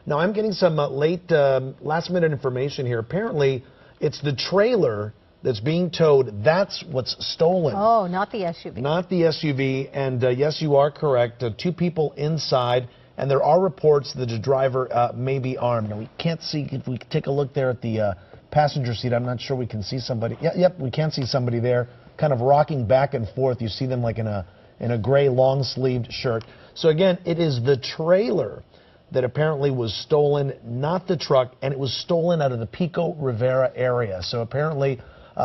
Now, I'm getting some last-minute information here. Apparently, it's the trailer that's being towed. That's what's stolen. Oh, not the SUV. Not the SUV. And yes, you are correct. 2 people inside. And there are reports that the driver may be armed. Now, we can't see, if we take a look there at the passenger seat, I'm not sure we can see somebody. Yep, we can see somebody there kind of rocking back and forth. You see them like in a gray long-sleeved shirt. So again, it is the trailer that apparently was stolen, not the truck, and it was stolen out of the Pico Rivera area. So apparently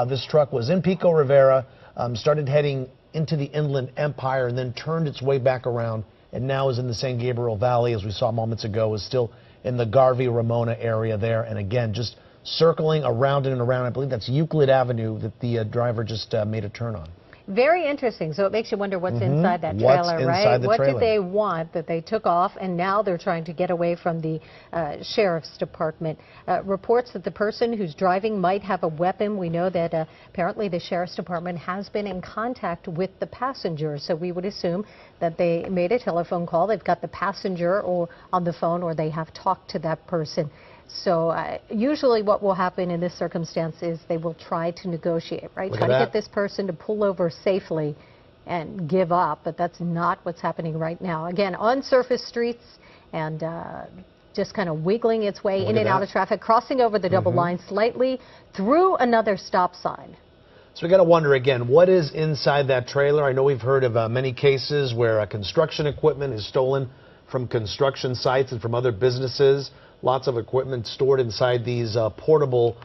this truck was in Pico Rivera, started heading into the Inland Empire, and then turned its way back around, and now is in the San Gabriel Valley, as we saw moments ago, is still in the Garvey-Ramona area there. And again, just circling around and around. I believe that's Euclid Avenue that the driver just made a turn on. Very interesting. So it makes you wonder what's inside that trailer, right? What did they want that they took off, and now they're trying to get away from the sheriff's department? Reports that the person who's driving might have a weapon. We know that apparently the sheriff's department has been in contact with the passenger, so we would assume that they made a telephone call. They've got the passenger or on the phone, or they have talked to that person. So usually what will happen in this circumstance is they will try to negotiate, right? Try to get this person to pull over safely and give up, but that's not what's happening right now. Again, on surface streets and just kind of wiggling its way in and out of traffic, crossing over the double line slightly through another stop sign. So we got to wonder again, what is inside that trailer? I know we've heard of many cases where construction equipment is stolen from construction sites and from other businesses. Lots of equipment stored inside these portable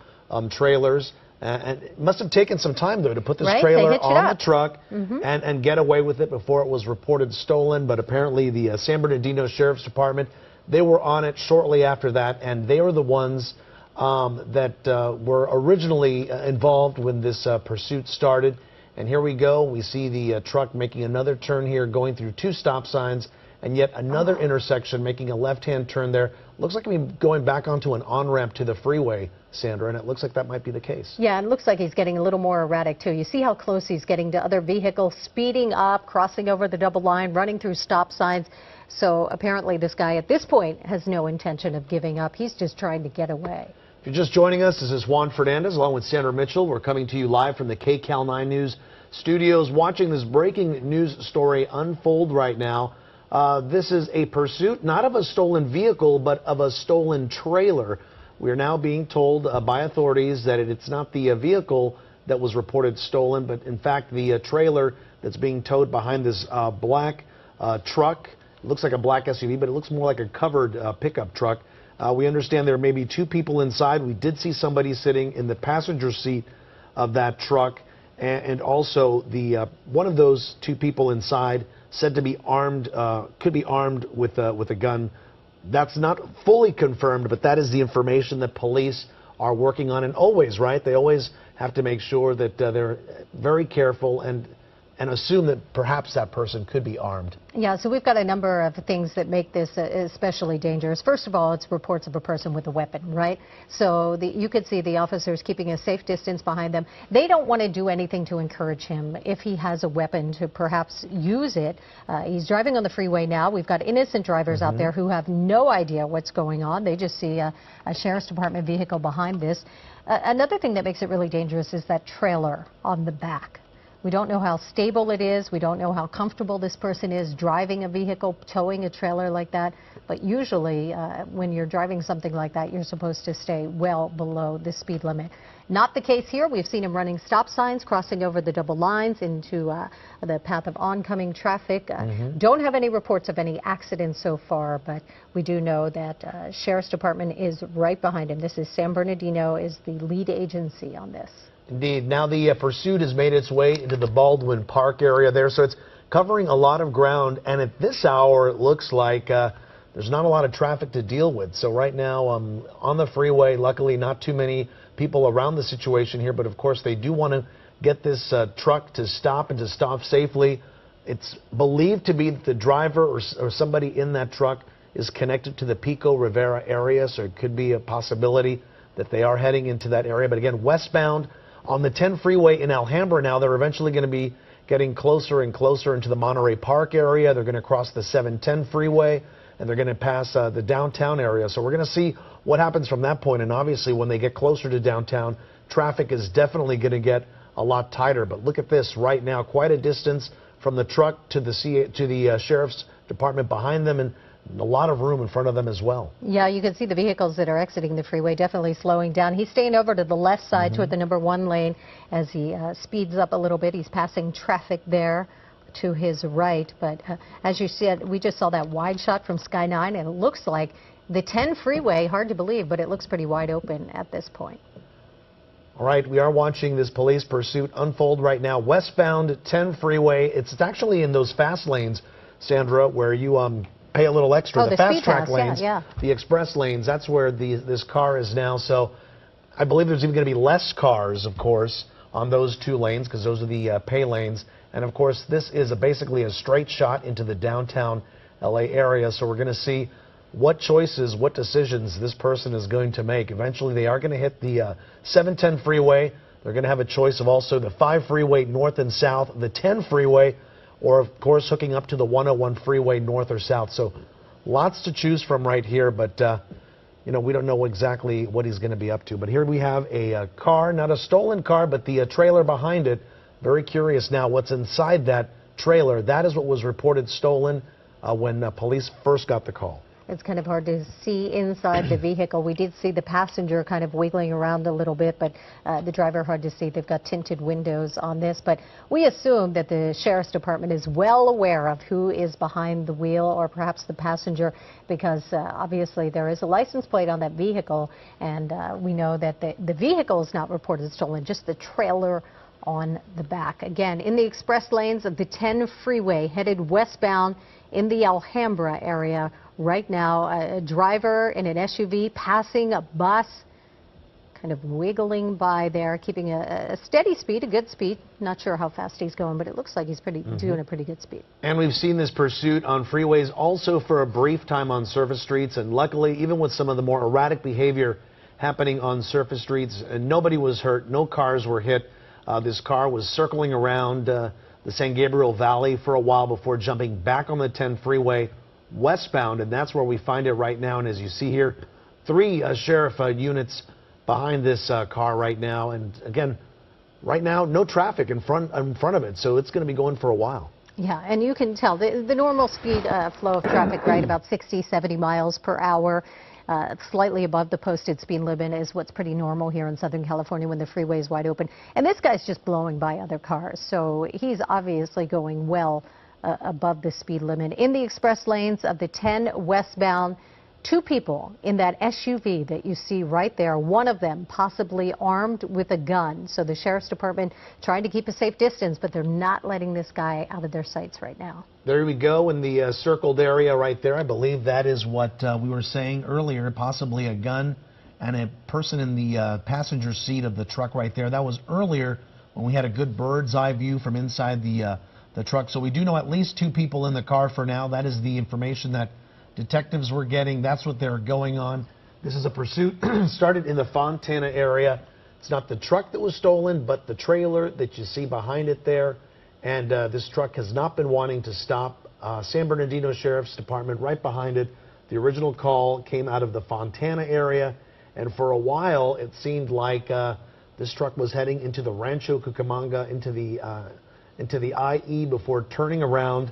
trailers. And it must have taken some time, though, to put this trailer on the truck and get away with it before it was reported stolen. But apparently the San Bernardino Sheriff's Department, they were on it shortly after that, and they were the ones that were originally involved when this pursuit started. And here we go. We see the truck making another turn here, going through 2 stop signs, and yet another intersection, making a left-hand turn there. Looks like we're going back onto an on-ramp to the freeway, Sandra, and it looks like that might be the case. Yeah, and it looks like he's getting a little more erratic, too. You see how close he's getting to other vehicles, speeding up, crossing over the double line, running through stop signs. So apparently this guy at this point has no intention of giving up. He's just trying to get away. If you're just joining us, this is Juan Fernandez along with Sandra Mitchell. We're coming to you live from the KCAL 9 News studios, watching this breaking news story unfold right now. This is a pursuit, not of a stolen vehicle, but of a stolen trailer. We are now being told by authorities that it's not the vehicle that was reported stolen, but in fact the trailer that's being towed behind this black truck. It looks like a black SUV, but it looks more like a covered pickup truck. We understand there may be 2 people inside. We did see somebody sitting in the passenger seat of that truck, and also the one of those 2 people inside said to be armed, could be armed with a gun. That's not fully confirmed, but that is the information that police are working on. And always, right, they always have to make sure that they're very careful and assume that perhaps that person could be armed. Yeah, so we've got a number of things that make this especially dangerous. First of all, it's reports of a person with a weapon, right? So you could see the officers keeping a safe distance behind them. They don't want to do anything to encourage him, if he has a weapon, to perhaps use it. He's driving on the freeway now. We've got innocent drivers out there who have no idea what's going on. They just see a Sheriff's Department vehicle behind this. Another thing that makes it really dangerous is that trailer on the back. We don't know how stable it is. We don't know how comfortable this person is driving a vehicle, towing a trailer like that. But usually, when you're driving something like that, you're supposed to stay well below the speed limit. Not the case here. We've seen him running stop signs, crossing over the double lines into the path of oncoming traffic. Don't have any reports of any accidents so far, but we do know that Sheriff's Department is right behind him. This is San Bernardino is the lead agency on this. Indeed. Now the pursuit has made its way into the Baldwin Park area there, so it's covering a lot of ground, and at this hour it looks like there's not a lot of traffic to deal with. So right now on the freeway, luckily not too many people around the situation here, but of course they do want to get this truck to stop and to stop safely. It's believed to be that the driver or somebody in that truck is connected to the Pico Rivera area, so it could be a possibility that they are heading into that area. But again, westbound on the 10 freeway in Alhambra now, they're eventually going to be getting closer and closer into the Monterey Park area. They're going to cross the 710 freeway. and they're going to pass the downtown area. So we're going to see what happens from that point. And obviously, when they get closer to downtown, traffic is definitely going to get a lot tighter. But look at this right now, quite a distance from the truck to the sheriff's department behind them, and a lot of room in front of them as well. Yeah, you can see the vehicles that are exiting the freeway definitely slowing down. He's staying over to the left side toward the number 1 lane as he speeds up a little bit. He's passing traffic there to his right. But as you said, we just saw that wide shot from Sky 9, and it looks like the 10 freeway, hard to believe, but it looks pretty wide open at this point. All right, we are watching this police pursuit unfold right now. Westbound 10 freeway. It's actually in those fast lanes, Sandra, where you pay a little extra. Oh, the fast track lanes, yeah. The express lanes, that's where this car is now. So I believe there's even going to be less cars, of course, on those 2 lanes, because those are the pay lanes. And, of course, this is basically a straight shot into the downtown L.A. area. So we're going to see what choices, what decisions this person is going to make. Eventually, they are going to hit the 710 freeway. They're going to have a choice of also the 5 freeway north and south, the 10 freeway, or, of course, hooking up to the 101 freeway north or south. So lots to choose from right here, but, you know, we don't know exactly what he's going to be up to. But here we have a car, not a stolen car, but the trailer behind it. Very curious now what's inside that trailer. That is what was reported stolen when police first got the call. It's kind of hard to see inside the vehicle. We did see the passenger kind of wiggling around a little bit, but the driver hard to see. They've got tinted windows on this, but we assume that the sheriff's department is well aware of who is behind the wheel, or perhaps the passenger, because obviously there is a license plate on that vehicle, and we know that the vehicle is not reported stolen, just the trailer on the back. Again, in the express lanes of the 10 freeway headed westbound in the Alhambra area. Right now, a driver in an SUV passing a bus, kind of wiggling by there, keeping a steady speed, a good speed. Not sure how fast he's going, but it looks like he's doing a pretty good speed. And we've seen this pursuit on freeways also for a brief time on surface streets, and luckily, even with some of the more erratic behavior happening on surface streets, nobody was hurt, no cars were hit. This car was circling around the San Gabriel Valley for a while before jumping back on the 10 freeway westbound, and that's where we find it right now. And as you see here, 3 sheriff units behind this car right now. And again, right now, no traffic in front of it, so it's going to be going for a while. Yeah, and you can tell the normal speed flow of traffic, right, about 60, 70 miles per hour. Slightly above the posted speed limit is what's pretty normal here in Southern California when the freeway is wide open. And this guy's just blowing by other cars, so he's obviously going well above the speed limit. In the express lanes of the 10 westbound, 2 people in that SUV that you see right there, one of them possibly armed with a gun. So the sheriff's department trying to keep a safe distance, but they're not letting this guy out of their sights right now. There we go in the circled area right there. I believe that is what we were saying earlier, possibly a gun and a person in the passenger seat of the truck right there. That was earlier when we had a good bird's eye view from inside the truck. So we do know at least 2 people in the car for now. That is the information that detectives were getting. That's what they're going on. This is a pursuit started in the Fontana area. It's not the truck that was stolen, but the trailer that you see behind it there. And this truck has not been wanting to stop. San Bernardino Sheriff's Department right behind it. The original call came out of the Fontana area. And for a while, it seemed like this truck was heading into the Rancho Cucamonga, into the IE before turning around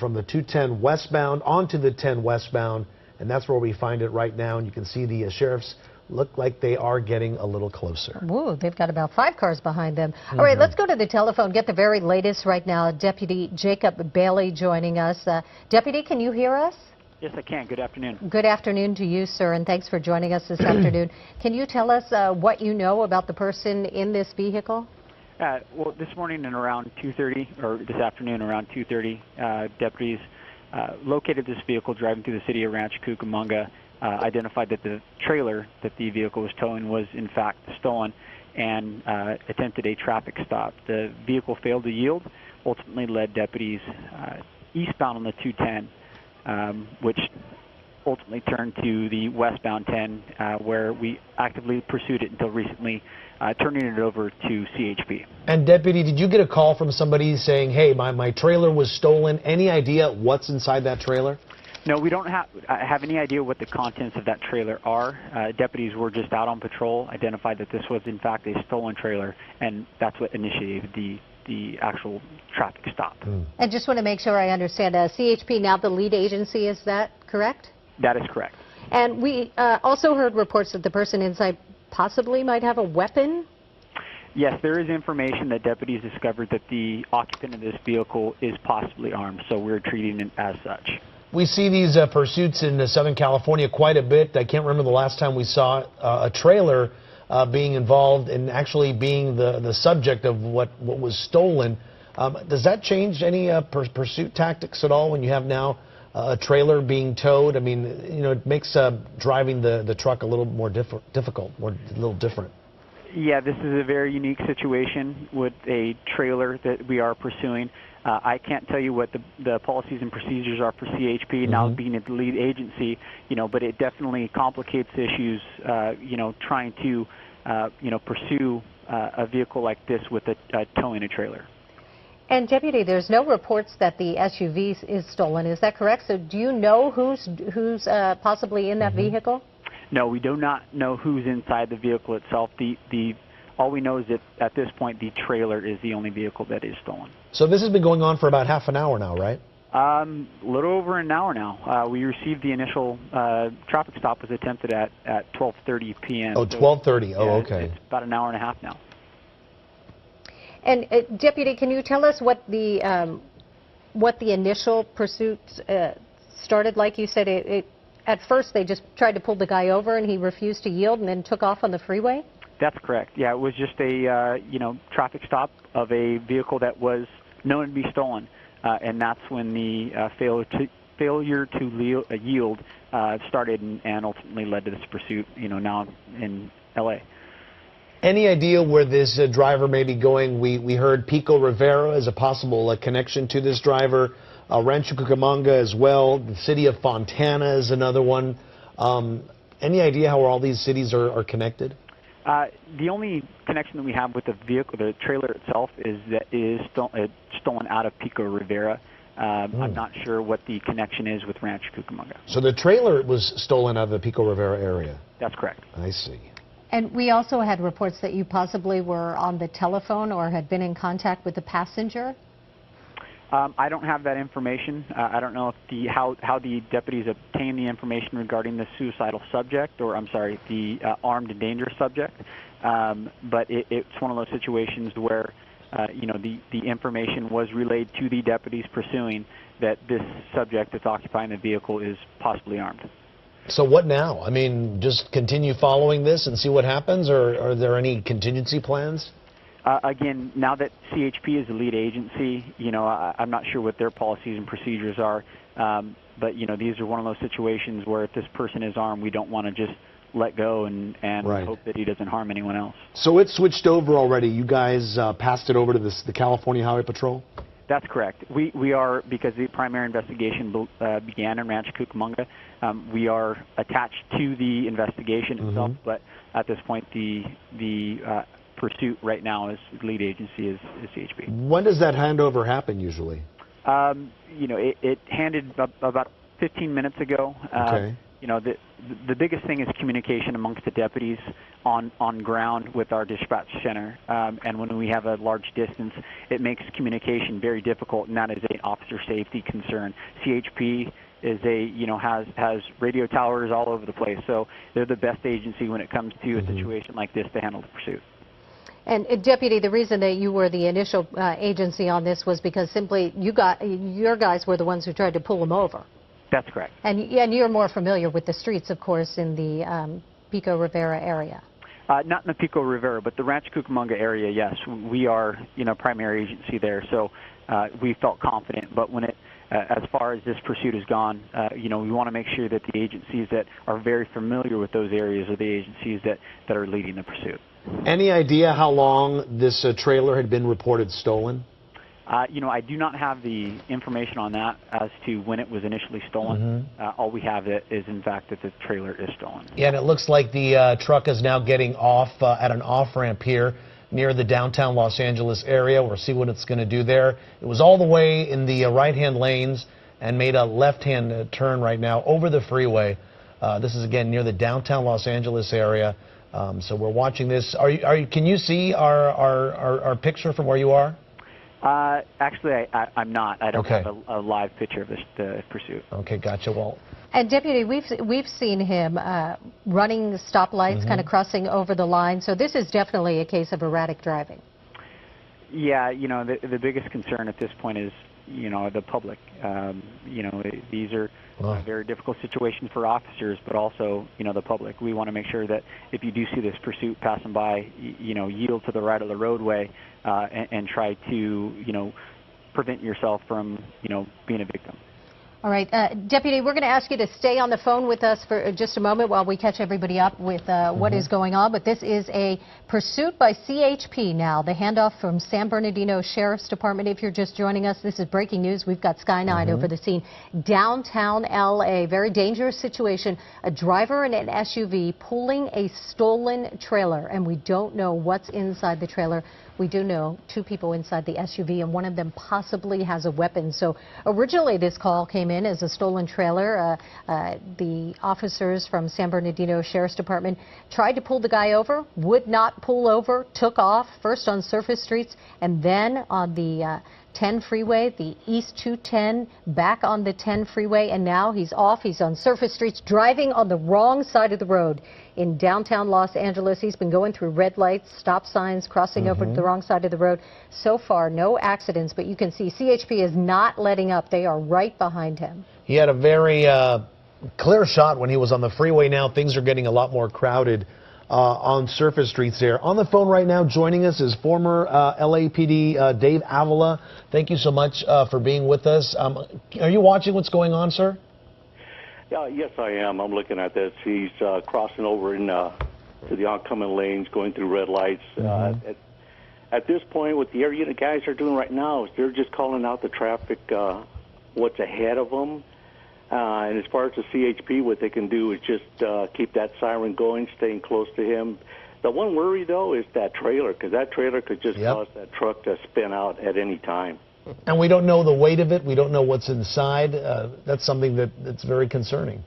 from the 210 westbound onto the 10 westbound, and that's where we find it right now. And you can see the sheriffs look like they are getting a little closer. Whoa, they've got about 5 cars behind them. All right, let's go to the telephone, get the very latest right now. Deputy Jacob Bailey joining us. Deputy, can you hear us? Yes, I can. Good afternoon. Good afternoon to you, sir, and thanks for joining us this afternoon. Can you tell us what you know about the person in this vehicle? Well, this morning and around 2:30, or this afternoon around 2:30, deputies located this vehicle driving through the city of Rancho Cucamonga, identified that the trailer that the vehicle was towing was in fact stolen, and attempted a traffic stop. The vehicle failed to yield, ultimately led deputies eastbound on the 210, which ultimately turned to the westbound 10, where we actively pursued it until recently, turning it over to CHP. And Deputy, did you get a call from somebody saying, hey, my trailer was stolen? Any idea what's inside that trailer? No, we don't have any idea what the contents of that trailer are. Deputies were just out on patrol, identified that this was in fact a stolen trailer, and that's what initiated the actual traffic stop. And just want to make sure I understand, CHP now the lead agency, is that correct? That is correct. And we also heard reports that the person inside possibly might have a weapon? Yes, there is information that deputies discovered that the occupant of this vehicle is possibly armed, so we're treating it as such. We see these pursuits in Southern California quite a bit. I can't remember the last time we saw a trailer being involved in actually being the subject of what was stolen. Does that change any pursuit tactics at all when you have now a trailer being towed? I mean, you know, it makes driving the truck a little more difficult, a little different. Yeah, this is a very unique situation with a trailer that we are pursuing. I can't tell you what the policies and procedures are for CHP now being the lead agency, you know, but it definitely complicates issues, you know, trying to, you know, pursue a vehicle like this with towing a trailer. And Deputy, there's no reports that the SUV is stolen. Is that correct? So do you know who's possibly in that vehicle? No, we do not know who's inside the vehicle itself. All we know is that at this point the trailer is the only vehicle that is stolen. So this has been going on for about half an hour now, right? A little over an hour now. We received the initial traffic stop was attempted at 12:30 p.m. Oh, 12:30. So, oh, yeah, okay. It's about an hour and a half now. And Deputy, can you tell us what the initial pursuit started like? You said at first they just tried to pull the guy over and he refused to yield and then took off on the freeway? That's correct. Yeah, it was just a you know, traffic stop of a vehicle that was known to be stolen, and that's when the failure to yield started and ultimately led to this pursuit. You know, now in L.A. Any idea where this driver may be going? We heard Pico Rivera as a possible connection to this driver. Rancho Cucamonga as well. The city of Fontana is another one. Any idea how all these cities are connected? The only connection that we have with the vehicle, the trailer itself, is that it is stolen out of Pico Rivera. I'm not sure what the connection is with Rancho Cucamonga. So the trailer was stolen out of the Pico Rivera area? That's correct. I see. And we also had reports that you possibly were on the telephone or had been in contact with the passenger. I don't have that information. I don't know if how the deputies obtained the information regarding the suicidal subject, or I'm sorry, the armed and dangerous subject. But it's one of those situations where you know, the information was relayed to the deputies pursuing that this subject that's occupying the vehicle is possibly armed. So what now? I mean, just continue following this and see what happens, or are there any contingency plans? Again, now that CHP is the lead agency, you know, I'm not sure what their policies and procedures are, but, you know, these are one of those situations where if this person is armed, we don't want to just let go and right. hope that he doesn't harm anyone else. So it switched over already. You guys passed it over to the California Highway Patrol? That's correct. We are, because the primary investigation began in Rancho Cucamonga, we are attached to the investigation itself, but at this point the pursuit right now is lead agency is CHP. When does that handover happen usually? You know, it handed about 15 minutes ago. Okay. You know, the biggest thing is communication amongst the deputies on ground with our dispatch center. And when we have a large distance, it makes communication very difficult, and that is an officer safety concern. CHP is has radio towers all over the place, so they're the best agency when it comes to a situation like this to handle the pursuit. And Deputy, the reason that you were the initial agency on this was because simply your guys were the ones who tried to pull him over. That's correct. And you're more familiar with the streets, of course, in the Pico Rivera area. Not in the Pico Rivera, but the Rancho Cucamonga area, yes. We are, you know, primary agency there, so we felt confident. But when as far as this pursuit has gone, you know, we want to make sure that the agencies that are very familiar with those areas are the agencies that are leading the pursuit. Any idea how long this trailer had been reported stolen? You know, I do not have the information on that as to when it was initially stolen. All we have is, in fact, that the trailer is stolen. Yeah, and it looks like the truck is now getting off at an off-ramp here near the downtown Los Angeles area. We'll see what it's going to do there. It was all the way in the right-hand lanes, and made a left-hand turn right now over the freeway. This is, again, near the downtown Los Angeles area. So we're watching this. Can you see our picture from where you are? Actually, I'm not. I don't have a live picture of the pursuit. Okay, gotcha. Well, and Deputy, we've seen him running stoplights, kind of crossing over the line. So this is definitely a case of erratic driving. Yeah, you know, the biggest concern at this point is, you know, the public. You know, these are a very difficult situation for officers, but also, you know, the public. We want to make sure that if you do see this pursuit passing by, you know, yield to the right of the roadway and try to, you know, prevent yourself from, you know, being a victim. All right, Deputy, we're going to ask you to stay on the phone with us for just a moment while we catch everybody up with what is going on. But this is a pursuit by CHP now, the handoff from San Bernardino Sheriff's Department. If you're just joining us, this is breaking news. We've got Sky 9 over the scene. Downtown L.A., very dangerous situation. A driver in an SUV pulling a stolen trailer, and we don't know what's inside the trailer. We do know 2 people inside the SUV, and one of them possibly has a weapon. So originally this call came in as a stolen trailer. The officers from San Bernardino Sheriff's Department tried to pull the guy over, would not pull over, took off, first on surface streets and then on the 10 freeway, the East 210, back on the 10 freeway, and now he's off. He's on surface streets, driving on the wrong side of the road in downtown Los Angeles. He's been going through red lights, stop signs, crossing over to the wrong side of the road. So far, no accidents, but you can see CHP is not letting up. They are right behind him. He had a very clear shot when he was on the freeway. Now things are getting a lot more crowded on surface streets there. On the phone right now, joining us is former LAPD Dave Avila. Thank you so much for being with us. Are you watching what's going on, sir? Yes, I am. I'm looking at this. He's crossing over to the oncoming lanes, going through red lights. At this point, what the air unit guys are doing right now is they're just calling out the traffic, what's ahead of them. And as far as the CHP, what they can do is just keep that siren going, staying close to him. The one worry, though, is that trailer, because that trailer could just cause that truck to spin out at any time. And we don't know the weight of it. We don't know what's inside. That's something that's very concerning.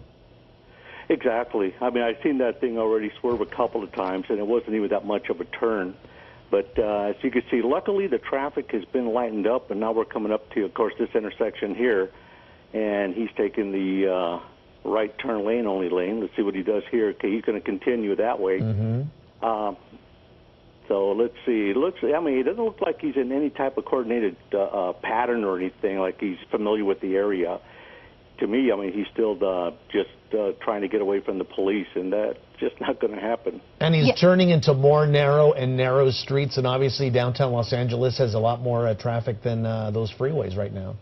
Exactly. I mean, I've seen that thing already swerve a couple of times, and it wasn't even that much of a turn. But as you can see, luckily the traffic has been lightened up, and now we're coming up to, of course, this intersection here. And he's taking the right turn lane, only lane. Let's see what he does here. Okay, he's going to continue that way. So let's see. I mean, it doesn't look like he's in any type of coordinated pattern or anything, like he's familiar with the area. To me, I mean, he's still just trying to get away from the police, and that's just not going to happen. And he's turning into more narrow streets, and obviously downtown Los Angeles has a lot more traffic than those freeways right now.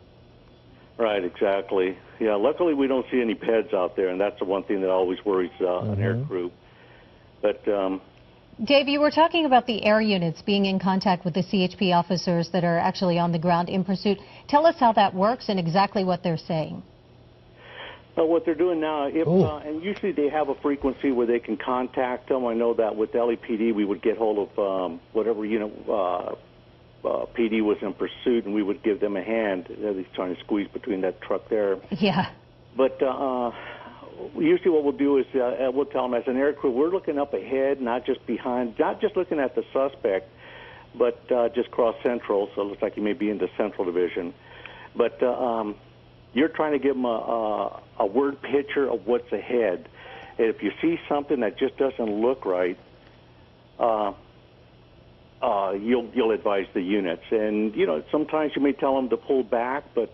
Right, exactly. Yeah, luckily we don't see any PEDs out there, and that's the one thing that always worries an air crew. But Dave, you were talking about the air units being in contact with the CHP officers that are actually on the ground in pursuit. Tell us how that works and exactly what they're saying. What they're doing now, and usually they have a frequency where they can contact them. I know that with LAPD we would get hold of whatever unit PD was in pursuit, and we would give them a hand. He's trying to squeeze between that truck there. Yeah. But usually what we'll do is we'll tell them as an air crew, we're looking up ahead, not just behind, not just looking at the suspect, but just cross Central, so it looks like he may be in the Central Division. But you're trying to give them a word picture of what's ahead. And if you see something that just doesn't look right, you'll advise the units. And, you know, sometimes you may tell them to pull back, but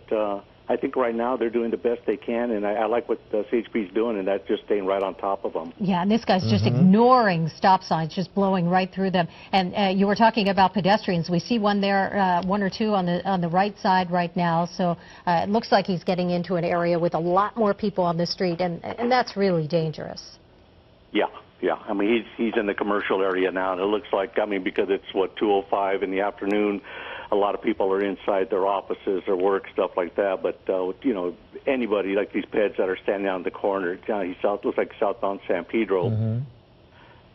I think right now they're doing the best they can, and I like what the CHP is doing, and that's just staying right on top of them. Yeah, and this guy's just ignoring stop signs, just blowing right through them. And you were talking about pedestrians. We see one there, one or two on the right side right now. So it looks like he's getting into an area with a lot more people on the street, and that's really dangerous. Yeah. Yeah, I mean, he's in the commercial area now, and it looks like, I mean, because it's, 2:05 in the afternoon, a lot of people are inside their offices or work, stuff like that. But, you know, anybody, like these PEDs that are standing on the corner, he looks like southbound San Pedro.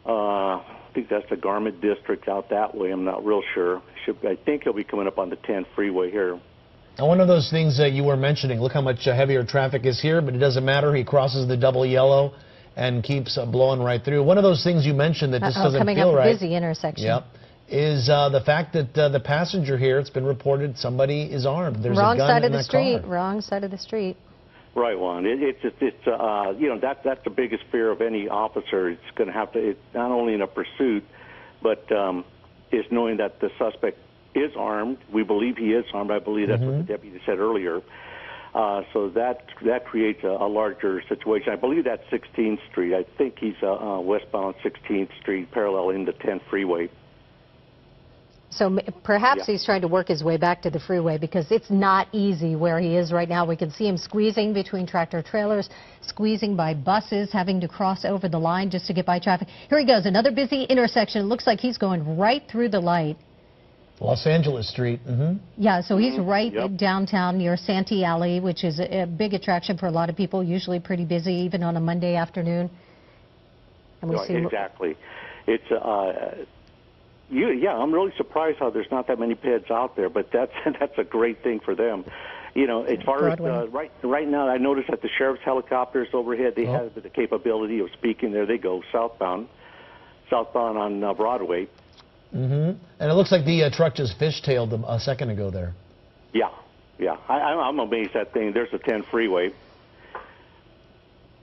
I think that's the Garment District out that way. I'm not real sure. I think he'll be coming up on the 10 freeway here. Now, one of those things that you were mentioning, look how much heavier traffic is here, but it doesn't matter. He crosses the double yellow and keeps blowing right through. One of those things you mentioned that just doesn't coming feel up right. busy intersection. Yep. Is the fact that the passenger here, it's been reported, somebody is armed. There's wrong a gun side in of the that street. car. Wrong side of the street. Right, Juan. It's you know, that's the biggest fear of any officer. It's going to have to, it's not only in a pursuit, but is knowing that the suspect is armed. We believe he is armed. I believe that's what the deputy said earlier. So that creates a larger situation. I believe that's 16th Street. I think he's westbound 16th Street, paralleling the 10 freeway. So perhaps he's trying to work his way back to the freeway, because it's not easy where he is right now. We can see him squeezing between tractor trailers, squeezing by buses, having to cross over the line just to get by traffic. Here he goes, another busy intersection. It looks like he's going right through the light. Los Angeles Street. Yeah, so he's right downtown near Santee Alley, which is a big attraction for a lot of people, usually pretty busy, even on a Monday afternoon. And we see exactly. It's yeah, I'm really surprised how there's not that many PEDs out there, but that's a great thing for them. You know, as far as right now, I noticed that the sheriff's helicopters overhead, they have the capability of speaking there. They go southbound on Broadway. And it looks like the truck just fishtailed them a second ago there. Yeah. I'm amazed that thing. There's a 10 freeway.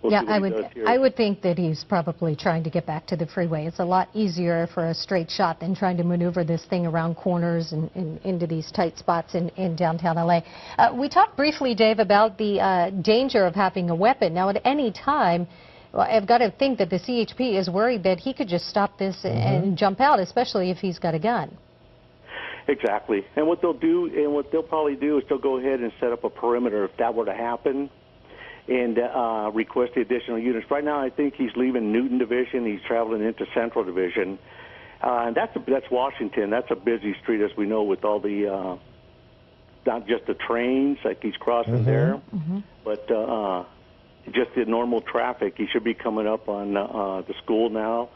Yeah, I would think that he's probably trying to get back to the freeway. It's a lot easier for a straight shot than trying to maneuver this thing around corners and into these tight spots in downtown LA. We talked briefly, Dave, about the danger of having a weapon. Now, at any time, I've got to think that the CHP is worried that he could just stop this and jump out, especially if he's got a gun. Exactly. And what they'll probably do is they'll go ahead and set up a perimeter if that were to happen, and request the additional units. Right now, I think he's leaving Newton Division. He's traveling into Central Division. And that's Washington. That's a busy street, as we know, with all the, not just the trains, like he's crossing there, but just the normal traffic. He should be coming up on the school now,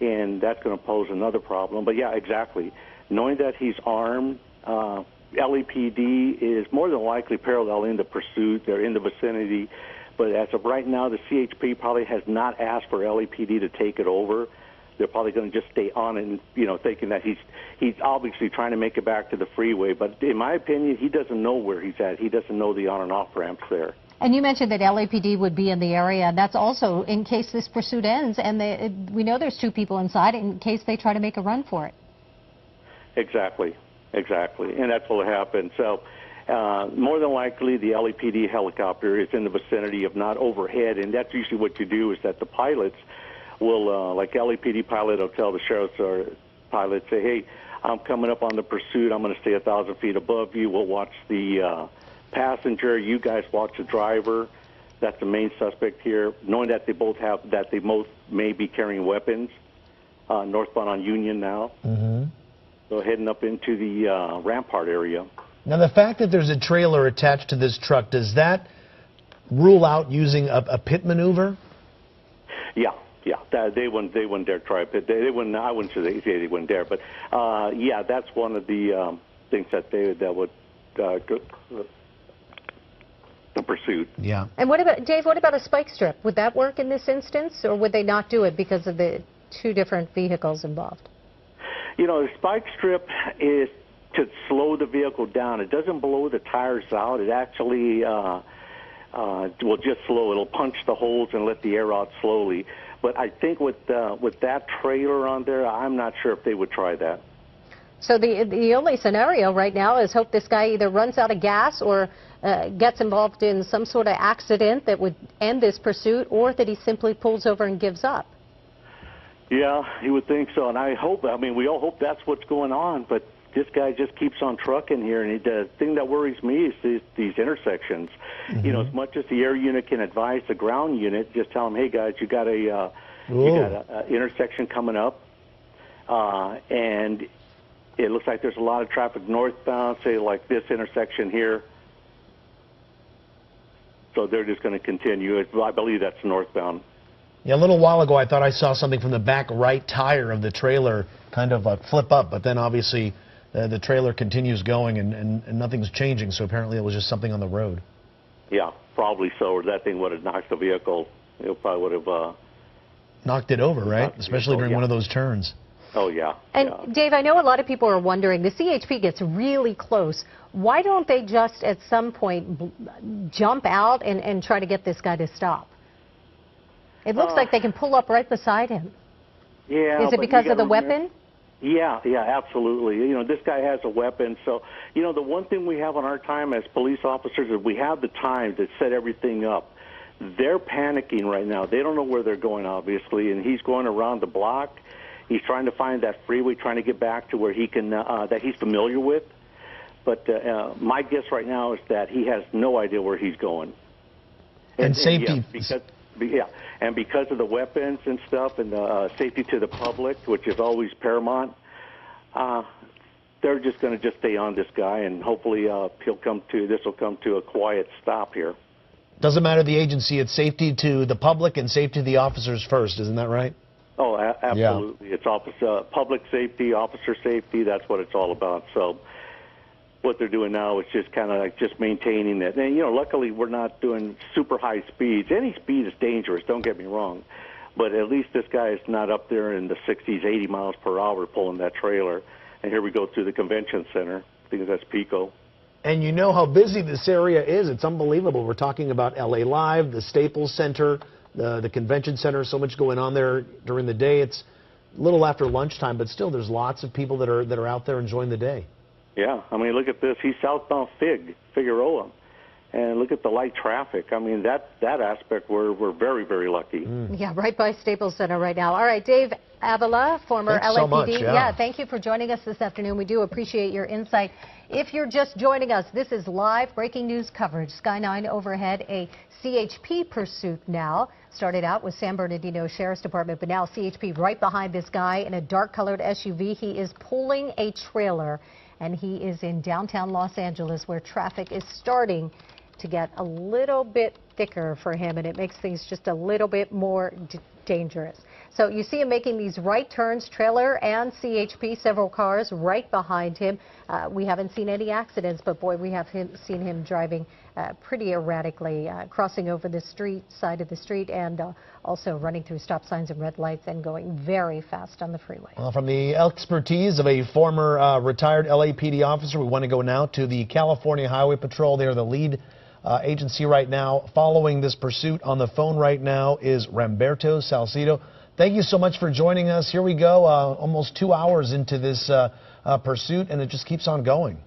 and that's going to pose another problem. But, yeah, exactly. Knowing that he's armed, LAPD is more than likely paralleling the pursuit. They're in the vicinity. But as of right now, the CHP probably has not asked for LAPD to take it over. They're probably going to just stay on it and, you know, thinking that he's obviously trying to make it back to the freeway. But in my opinion, he doesn't know where he's at. He doesn't know the on and off ramps there. And you mentioned that LAPD would be in the area, and that's also in case this pursuit ends, and we know there's two people inside in case they try to make a run for it. Exactly, and that's what will happen. So more than likely the LAPD helicopter is in the vicinity, if not overhead, and that's usually what you do is that the pilots will, like LAPD pilot will tell the sheriff's or pilot, say, hey, I'm coming up on the pursuit, I'm going to stay 1,000 feet above you, we'll watch the passenger, you guys watch the driver. That's the main suspect here, knowing that they both may be carrying weapons, northbound on Union now. So heading up into the Rampart area. Now, the fact that there's a trailer attached to this truck, does that rule out using a pit maneuver? Yeah. They wouldn't dare try a pit. They wouldn't. I wouldn't say they wouldn't dare, but yeah, that's one of the things that would the pursuit. Yeah. And what about Dave? What about a spike strip? Would that work in this instance, or would they not do it because of the two different vehicles involved? You know, the spike strip is to slow the vehicle down. It doesn't blow the tires out. It actually will just slow. It'll punch the holes and let the air out slowly. But I think with that trailer on there, I'm not sure if they would try that. So the only scenario right now is hope this guy either runs out of gas or gets involved in some sort of accident that would end this pursuit, or that he simply pulls over and gives up. Yeah, you would think so, and we all hope that's what's going on, but this guy just keeps on trucking here, and the thing that worries me is these intersections. You know, as much as the air unit can advise the ground unit, just tell them, hey, guys, you got a intersection coming up, and it looks like there's a lot of traffic northbound, say like this intersection here, so they're just going to continue. I believe that's northbound. Yeah, a little while ago, I thought I saw something from the back right tire of the trailer kind of flip up, but then obviously the trailer continues going and nothing's changing. So apparently it was just something on the road. Yeah, probably so. Or that thing would have knocked the vehicle. It probably would have knocked it over, right? Especially during one of those turns. Oh, yeah. And, Dave, I know a lot of people are wondering, the CHP gets really close. Why don't they just at some point jump out and try to get this guy to stop? It looks like they can pull up right beside him. Yeah. Is it because of the weapon? Yeah, absolutely. You know, this guy has a weapon. So, you know, the one thing we have on our time as police officers is we have the time to set everything up. They're panicking right now. They don't know where they're going, obviously, and he's going around the block. He's trying to find that freeway, trying to get back to where he can, that he's familiar with. But my guess right now is that he has no idea where he's going. And safety. And because of the weapons and stuff, and the safety to the public, which is always paramount, they're just going to just stay on this guy, and hopefully this will come to a quiet stop here. Doesn't matter the agency; it's safety to the public and safety to the officers first. Isn't that right? Oh, absolutely. Yeah. It's public safety, officer safety. That's what it's all about. So what they're doing now is just kind of like just maintaining it. And, you know, luckily we're not doing super high speeds. Any speed is dangerous, don't get me wrong. But at least this guy is not up there in the 60s, 80 miles per hour pulling that trailer. And here we go through the convention center. I think that's Pico. And you know how busy this area is. It's unbelievable. We're talking about LA Live, the Staples Center, the convention center, so much going on there during the day. It's a little after lunchtime, but still there's lots of people that are out there enjoying the day. Yeah, I mean, look at this. He's southbound Figueroa, and look at the light traffic. I mean, that aspect we're very, very lucky. Yeah, right by Staples Center right now. All right, Dave Avila, former LAPD. So much, yeah, thank you for joining us this afternoon. We do appreciate your insight. If you're just joining us, this is live breaking news coverage. Sky 9 overhead, a CHP pursuit now. Started out with San Bernardino Sheriff's Department, but now CHP right behind this guy in a dark-colored SUV. He is pulling a trailer, and he is in downtown Los Angeles, where traffic is starting to get a little bit thicker for him, and it makes things just a little bit more dangerous. So you see him making these right turns, trailer and CHP, several cars right behind him. We haven't seen any accidents, but boy, we have seen him driving pretty erratically, crossing over the side of the street, and also running through stop signs and red lights and going very fast on the freeway. Well, from the expertise of a former retired LAPD officer, we want to go now to the California Highway Patrol. They are the lead agency right now. Following this pursuit on the phone right now is Ramberto Salcido. Thank you so much for joining us. Here we go, almost 2 hours into this pursuit, and it just keeps on going.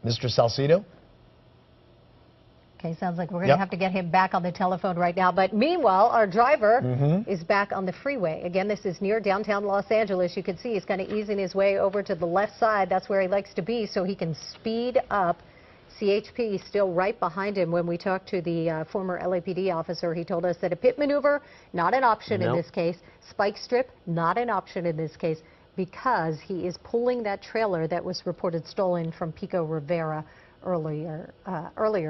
Mr. Salcido? Okay, sounds like we're going to have to get him back on the telephone right now. But meanwhile, our driver is back on the freeway. Again, this is near downtown Los Angeles. You can see he's kind of easing his way over to the left side. That's where he likes to be, so he can speed up. CHP still right behind him. When we talked to the former LAPD officer, he told us that a pit maneuver, not an option in this case. Spike strip, not an option in this case, because he is pulling that trailer that was reported stolen from Pico Rivera earlier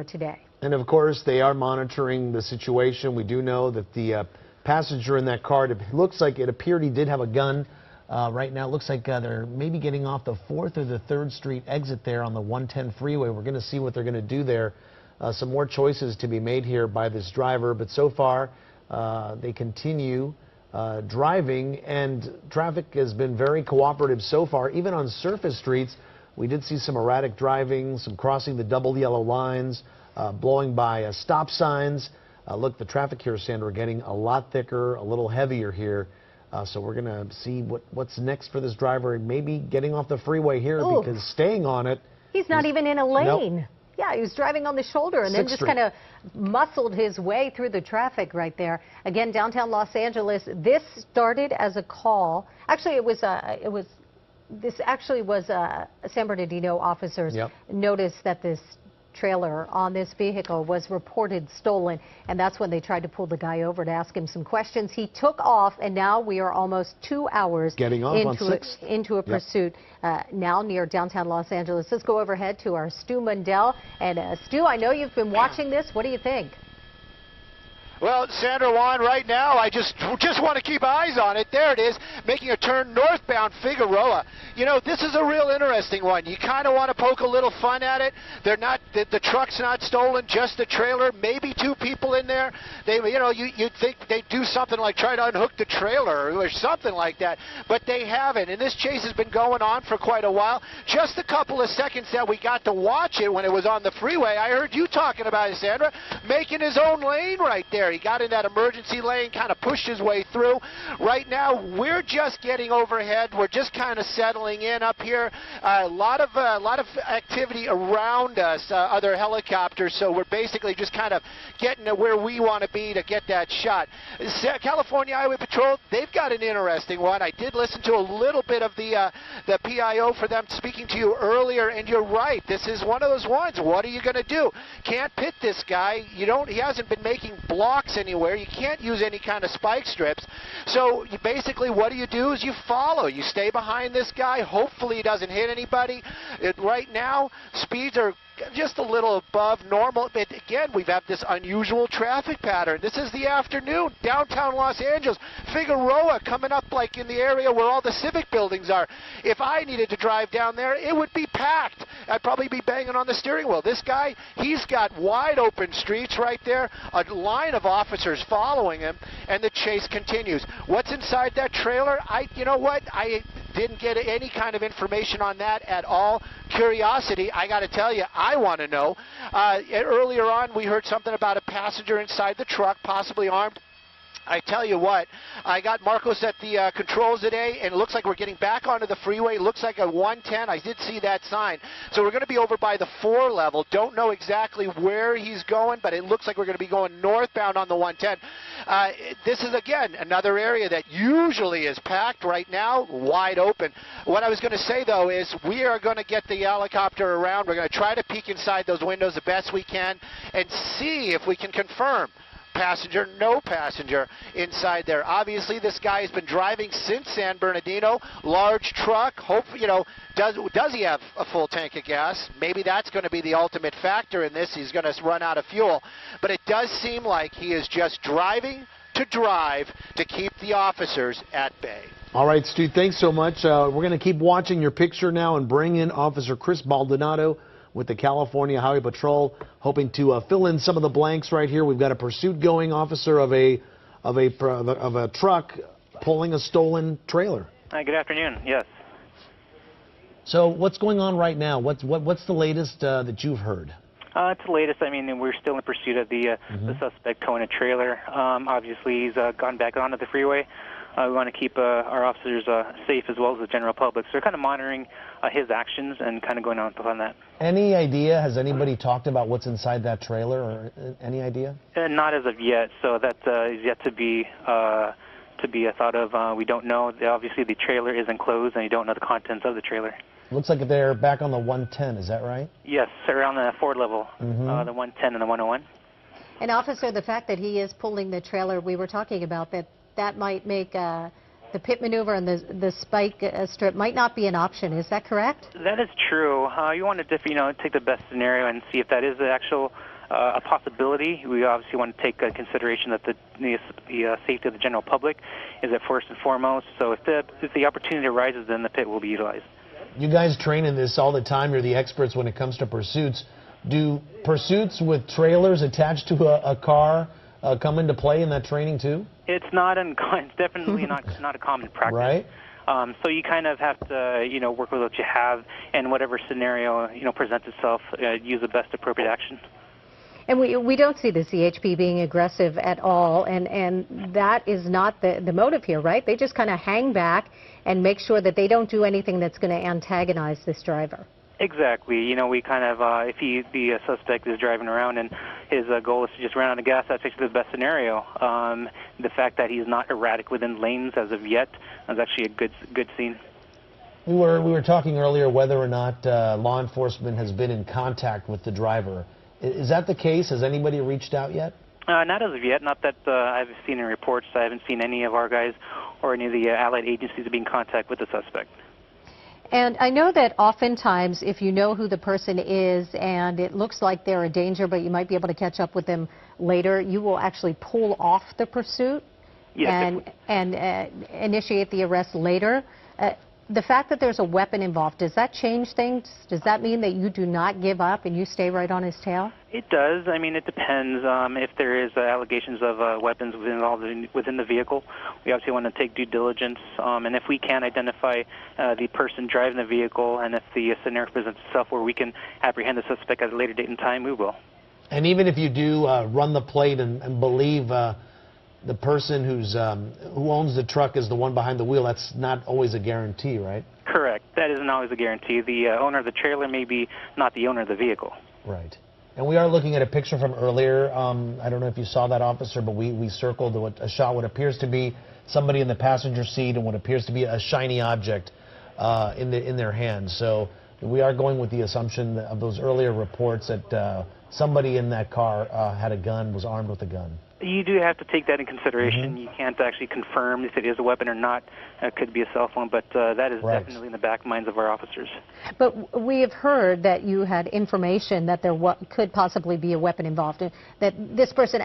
today. And of course, they are monitoring the situation. We do know that the passenger in that car, it appeared he did have a gun. Right now, it looks like they're maybe getting off the 4th or the 3rd Street exit there on the 110 freeway. We're going to see what they're going to do there. Some more choices to be made here by this driver. But so far, they continue driving, and traffic has been very cooperative so far. Even on surface streets, we did see some erratic driving, some crossing the double yellow lines, blowing by stop signs. Look, the traffic here, Sandra, getting a lot thicker, a little heavier here. So we're going to see what's next for this driver, maybe getting off the freeway here, because staying on it. He's not even in a lane. Nope. Yeah, he was driving on the shoulder and then just kind of muscled his way through the traffic right there. Again, downtown Los Angeles. This started as a call. Actually, this actually was San Bernardino officers noticed that this trailer on this vehicle was reported stolen, and that's when they tried to pull the guy over to ask him some questions. He took off, and now we are almost 2 hours into a pursuit now near downtown Los Angeles. Let's go overhead to our Stu Mundell. And Stu, I know you've been watching this. What do you think? Well, Sandra Juan, right now, I just want to keep eyes on it. There it is, making a turn northbound Figueroa. You know, this is a real interesting one. You kind of want to poke a little fun at it. They're not, the truck's not stolen, just the trailer. Maybe two people in there. They, you know, you'd think they'd do something like try to unhook the trailer or something like that, but they haven't. And this chase has been going on for quite a while. Just a couple of seconds that we got to watch it when it was on the freeway. I heard you talking about it, Sandra, making his own lane right there. He got in that emergency lane, kind of pushed his way through. Right now, we're just getting overhead. We're just kind of settling in up here. A lot of activity around us, other helicopters. So we're basically just kind of getting to where we want to be to get that shot. California Highway Patrol, they've got an interesting one. I did listen to a little bit of the PIO for them speaking to you earlier, and you're right. This is one of those ones. What are you going to do? Can't pit this guy. You don't. He hasn't been making blocks anywhere. You can't use any kind of spike strips. So you basically, what do? Is you follow. You stay behind this guy. Hopefully he doesn't hit anybody. Right now, speeds are just a little above normal. But again, we've had this unusual traffic pattern. This is the afternoon, downtown Los Angeles, Figueroa coming up like in the area where all the civic buildings are. If I needed to drive down there, it would be packed. I'd probably be banging on the steering wheel. This guy, he's got wide open streets right there, a line of officers following him, and the chase continues. What's inside that trailer? You know what? I didn't get any kind of information on that at all. Curiosity, I got to tell you, I want to know. Earlier on, we heard something about a passenger inside the truck, possibly armed. I tell you what, I got Marcos at the controls today, and it looks like we're getting back onto the freeway. It looks like a 110. I did see that sign. So we're going to be over by the 4 level. Don't know exactly where he's going, but it looks like we're going to be going northbound on the 110. This is, again, another area that usually is packed. Right now, wide open. What I was going to say, though, is we are going to get the helicopter around. We're going to try to peek inside those windows the best we can and see if we can confirm passenger, no passenger inside there. Obviously, this guy has been driving since San Bernardino. Large truck. Hopefully, you know, does he have a full tank of gas? Maybe that's going to be the ultimate factor in this. He's going to run out of fuel. But it does seem like he is just driving to drive to keep the officers at bay. All right, Stu, thanks so much. We're going to keep watching your picture now and bring in Officer Chris Baldonado with the California Highway Patrol, hoping to fill in some of the blanks right here. We've got a pursuit going, officer, of a truck pulling a stolen trailer. Hi, good afternoon. Yes. So what's going on right now? What's the latest that you've heard? It's the latest. I mean, we're still in pursuit of the suspect towing a trailer. Obviously, he's gone back onto the freeway. We want to keep our officers safe as well as the general public. So we're kind of monitoring his actions and kind of going on that. Any idea? Has anybody talked about what's inside that trailer, or any idea? Not as of yet. So that is yet to be thought of. We don't know. Obviously, the trailer is enclosed, and you don't know the contents of the trailer. Looks like they're back on the 110. Is that right? Yes, around the Ford level, the 110 and the 101. And officer, the fact that he is pulling the trailer, we were talking about that might make the pit maneuver and the spike strip might not be an option. Is that correct? That is true. You want to take the best scenario and see if that is the actual a possibility. We obviously want to take consideration that the safety of the general public is at first and foremost. So if the opportunity arises, then the pit will be utilized. You guys train in this all the time. You're the experts when it comes to pursuits. Do pursuits with trailers attached to a car come into play in that training too? It's not uncommon. It's definitely not a common practice. Right. So you kind of have to work with what you have, and whatever scenario presents itself, use the best appropriate action. And we don't see the CHP being aggressive at all, and that is not the motive here, right? They just kind of hang back and make sure that they don't do anything that's going to antagonize this driver. Exactly. We kind of, if the suspect is driving around and his goal is to just run out of gas, that's actually the best scenario. The fact that he's not erratic within lanes as of yet is actually a good scene. We were talking earlier whether or not law enforcement has been in contact with the driver. Is that the case? Has anybody reached out yet? Not as of yet. Not that I've seen in reports. I haven't seen any of our guys or any of the allied agencies be in contact with the suspect. And I know that oftentimes if you know who the person is and it looks like they're a danger, but you might be able to catch up with them later, you will actually pull off the pursuit and initiate the arrest later. The fact that there's a weapon involved, does that change things? Does that mean that you do not give up and you stay right on his tail? It does. I mean, it depends. If there is allegations of weapons involved within the vehicle, we obviously want to take due diligence. And if we can identify the person driving the vehicle, and if the scenario presents itself where we can apprehend the suspect at a later date and time, we will. And even if you do run the plate and believe the person who owns the truck is the one behind the wheel, that's not always a guarantee, right? Correct. That isn't always a guarantee. The owner of the trailer may be not the owner of the vehicle. Right. And we are looking at a picture from earlier. I don't know if you saw that, officer, but we circled a shot, what appears to be somebody in the passenger seat and what appears to be a shiny object in their hands. So we are going with the assumption of those earlier reports that somebody in that car had a gun, was armed with a gun. You do have to take that in consideration. You can't actually confirm if it is a weapon or not. It could be a cell phone, but that is definitely in the back minds of our officers. But we have heard that you had information that there could possibly be a weapon involved, that this person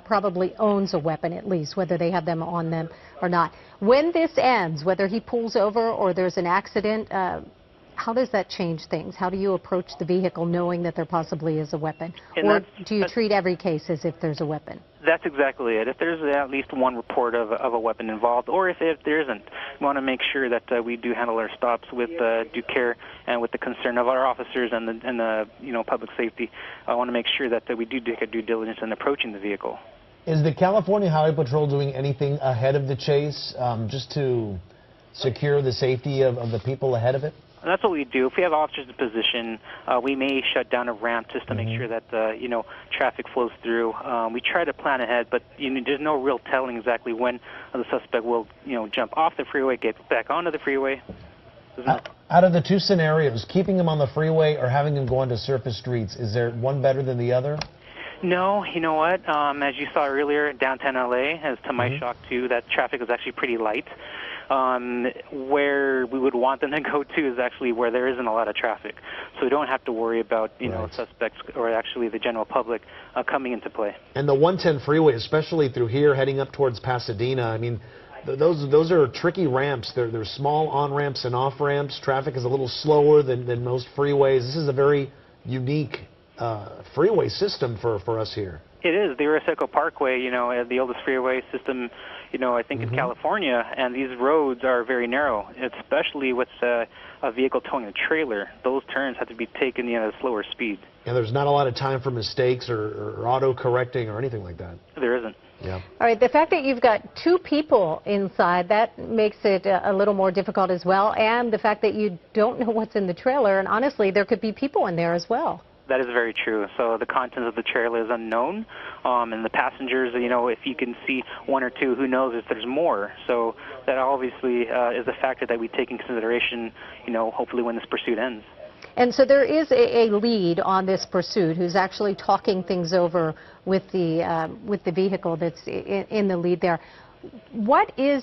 probably owns a weapon at least, whether they have them on them or not. When this ends, whether he pulls over or there's an accident, how does that change things? How do you approach the vehicle knowing that there possibly is a weapon? Or do you treat every case as if there's a weapon? That's exactly it. If there's at least one report of a weapon involved, or if there isn't, we want to make sure that we do handle our stops with due care and with the concern of our officers and the public safety. I want to make sure that we do take a due diligence in approaching the vehicle. Is the California Highway Patrol doing anything ahead of the chase just to secure the safety of the people ahead of it? And that's what we do. If we have officers in position, we may shut down a ramp just to make sure that traffic flows through. We try to plan ahead, but there's no real telling exactly when the suspect will jump off the freeway, get back onto the freeway. Out of the two scenarios, keeping him on the freeway or having him go onto surface streets, is there one better than the other? No, you know what? As you saw earlier in downtown LA, as to my shock too, that traffic is actually pretty light. Where we would want them to go to is actually where there isn't a lot of traffic. So we don't have to worry about, suspects or actually the general public coming into play. And the 110 freeway, especially through here heading up towards Pasadena, I mean, those are tricky ramps. They're small on-ramps and off-ramps. Traffic is a little slower than most freeways. This is a very unique freeway system for us here. It is. The Ariseco Parkway, the oldest freeway system, I think in California, and these roads are very narrow, especially with a vehicle towing a trailer. Those turns have to be taken at a slower speed. And there's not a lot of time for mistakes or auto-correcting or anything like that. There isn't. Yeah. All right, the fact that you've got two people inside, that makes it a little more difficult as well, and the fact that you don't know what's in the trailer, and honestly, there could be people in there as well. That is very true. So the contents of the trailer is unknown, and the passengers, if you can see one or two, who knows if there's more. So that obviously is a factor that we take in consideration, hopefully when this pursuit ends. And so there is a lead on this pursuit who's actually talking things over with the vehicle that's in the lead there. What is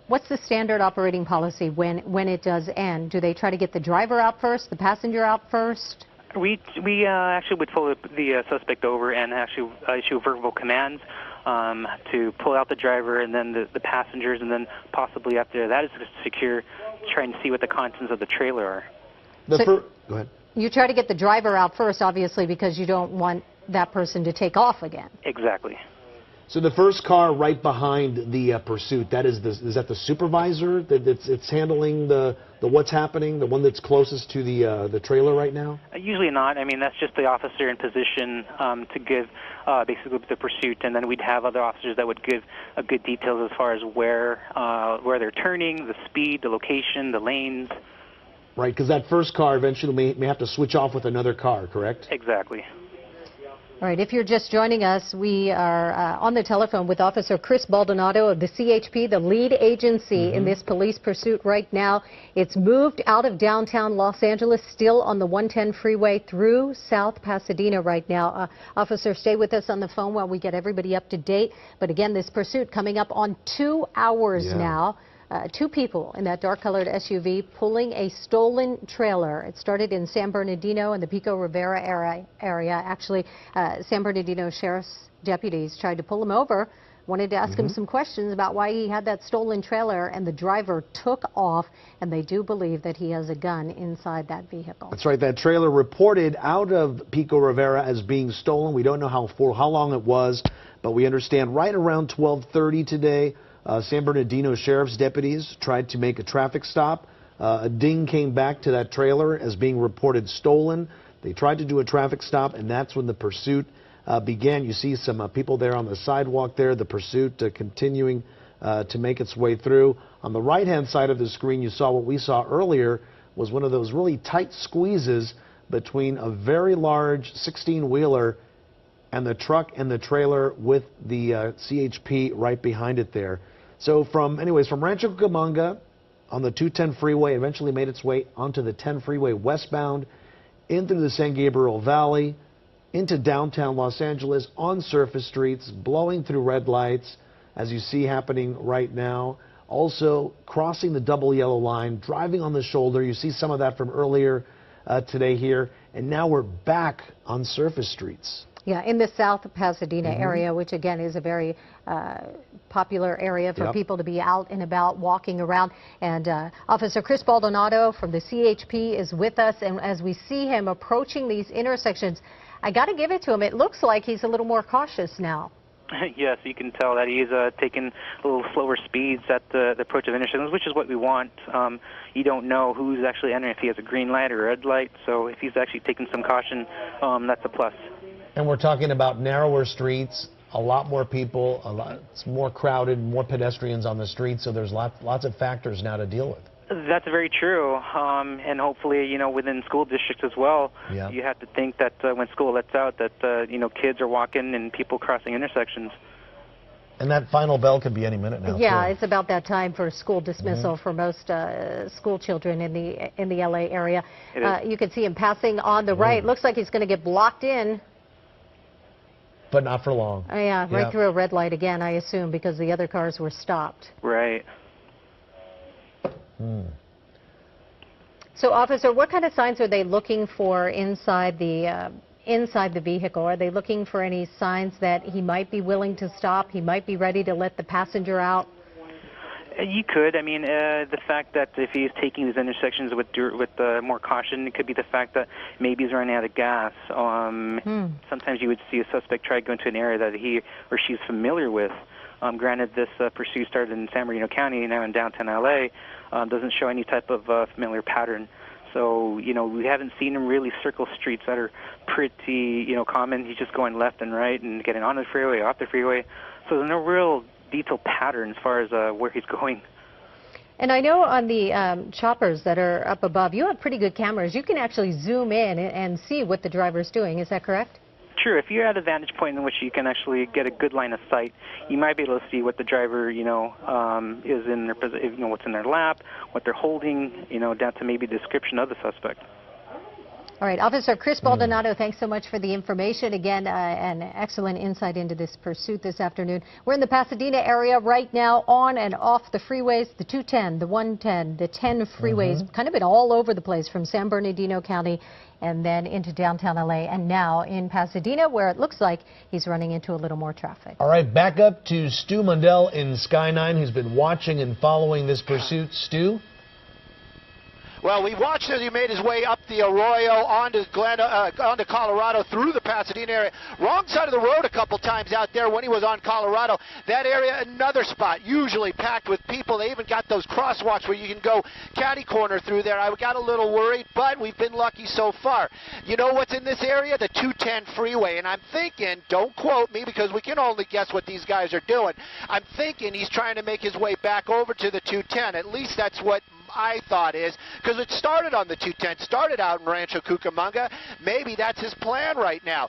what's the standard operating policy when it does end? Do they try to get the driver out first, the passenger out first? We actually would pull the suspect over and actually issue verbal commands to pull out the driver and then the passengers, and then possibly after that is to secure, trying to see what the contents of the trailer are. Go ahead. You try to get the driver out first, obviously, because you don't want that person to take off again. Exactly. So the first car right behind the pursuit, is that the supervisor that's handling the what's happening, the one that's closest to the trailer right now? Usually not. I mean, that's just the officer in position to give basically the pursuit, and then we'd have other officers that would give good details as far as where they're turning, the speed, the location, the lanes. Right, because that first car eventually may have to switch off with another car, correct? Exactly. All right, if you're just joining us, we are on the telephone with Officer Chris Baldonado of the CHP, the lead agency in this police pursuit right now. It's moved out of downtown Los Angeles, still on the 110 freeway through South Pasadena right now. Officer, stay with us on the phone while we get everybody up to date. But again, this pursuit coming up on 2 hours now. two people in that dark-colored SUV pulling a stolen trailer. It started in San Bernardino and the Pico Rivera area. Actually, San Bernardino Sheriff's deputies tried to pull him over, wanted to ask him some questions about why he had that stolen trailer, and the driver took off, and they do believe that he has a gun inside that vehicle. That's right. That trailer reported out of Pico Rivera as being stolen. We don't know for how long it was, but we understand right around 12:30 today, San Bernardino Sheriff's deputies tried to make a traffic stop. A ding came back to that trailer as being reported stolen. They tried to do a traffic stop, and that's when the pursuit began. You see some people there on the sidewalk there, the pursuit continuing to make its way through. On the right-hand side of the screen, you saw what we saw earlier was one of those really tight squeezes between a very large 16-wheeler and the truck and the trailer with the CHP right behind it there. So from Rancho Cucamonga on the 210 freeway, eventually made its way onto the 10 freeway westbound, in through the San Gabriel Valley, into downtown Los Angeles, on surface streets, blowing through red lights, as you see happening right now. Also crossing the double yellow line, driving on the shoulder. You see some of that from earlier today here. And now we're back on surface streets. Yeah, in the South Pasadena area, which again is a very popular area for people to be out and about, walking around. And Officer Chris Baldonado from the CHP is with us. And as we see him approaching these intersections, I got to give it to him. It looks like he's a little more cautious now. Yes, you can tell that he's taking a little slower speeds at the approach of intersections, which is what we want. You don't know who's actually entering, if he has a green light or a red light. So if he's actually taking some caution, that's a plus. And we're talking about narrower streets, a lot more people, it's more crowded, more pedestrians on the streets, so there's lots of factors now to deal with. That's very true, and hopefully, within school districts as well, you have to think that when school lets out that, kids are walking and people crossing intersections. And that final bell could be any minute now. Yeah, too. it's about that time for school dismissal for most school children in the LA area. You can see him passing on the right. Looks like he's going to get blocked in. But not for long. Right through a red light again, I assume, because the other cars were stopped. Right. So, officer, what kind of signs are they looking for inside the vehicle? Are they looking for any signs that he might be willing to stop, he might be ready to let the passenger out? You could. I mean, the fact that if he's taking these intersections with more caution, it could be the fact that maybe he's running out of gas. Sometimes you would see a suspect try to go into an area that he or she's familiar with. Granted, this pursuit started in San Bernardino County, now in downtown LA, doesn't show any type of familiar pattern. So, we haven't seen him really circle streets that are pretty, common. He's just going left and right and getting on the freeway, off the freeway. So there's no real detailed pattern as far as where he's going. And I know on the choppers that are up above, you have pretty good cameras. You can actually zoom in and see what the driver's doing. Is that correct? True. If you're at a vantage point in which you can actually get a good line of sight, you might be able to see what the driver, is in their position, what's in their lap, what they're holding, down to maybe description of the suspect. All right, Officer Chris Baldonado, thanks so much for the information. Again, an excellent insight into this pursuit this afternoon. We're in the Pasadena area right now, on and off the freeways, the 210, the 110, the 10 freeways, kind of been all over the place from San Bernardino County and then into downtown LA, and now in Pasadena, where it looks like he's running into a little more traffic. All right, back up to Stu Mundell in Sky 9, who's been watching and following this pursuit. Stu? Well, we watched as he made his way up the Arroyo onto Colorado through the Pasadena area. Wrong side of the road a couple times out there when he was on Colorado. That area, another spot, usually packed with people. They even got those crosswalks where you can go catty corner through there. I got a little worried, but we've been lucky so far. You know what's in this area? The 210 freeway. And I'm thinking, don't quote me because we can only guess what these guys are doing. I'm thinking he's trying to make his way back over to the 210. At least that's what my thought is, because it started on the 210, started out in Rancho Cucamonga, maybe that's his plan right now.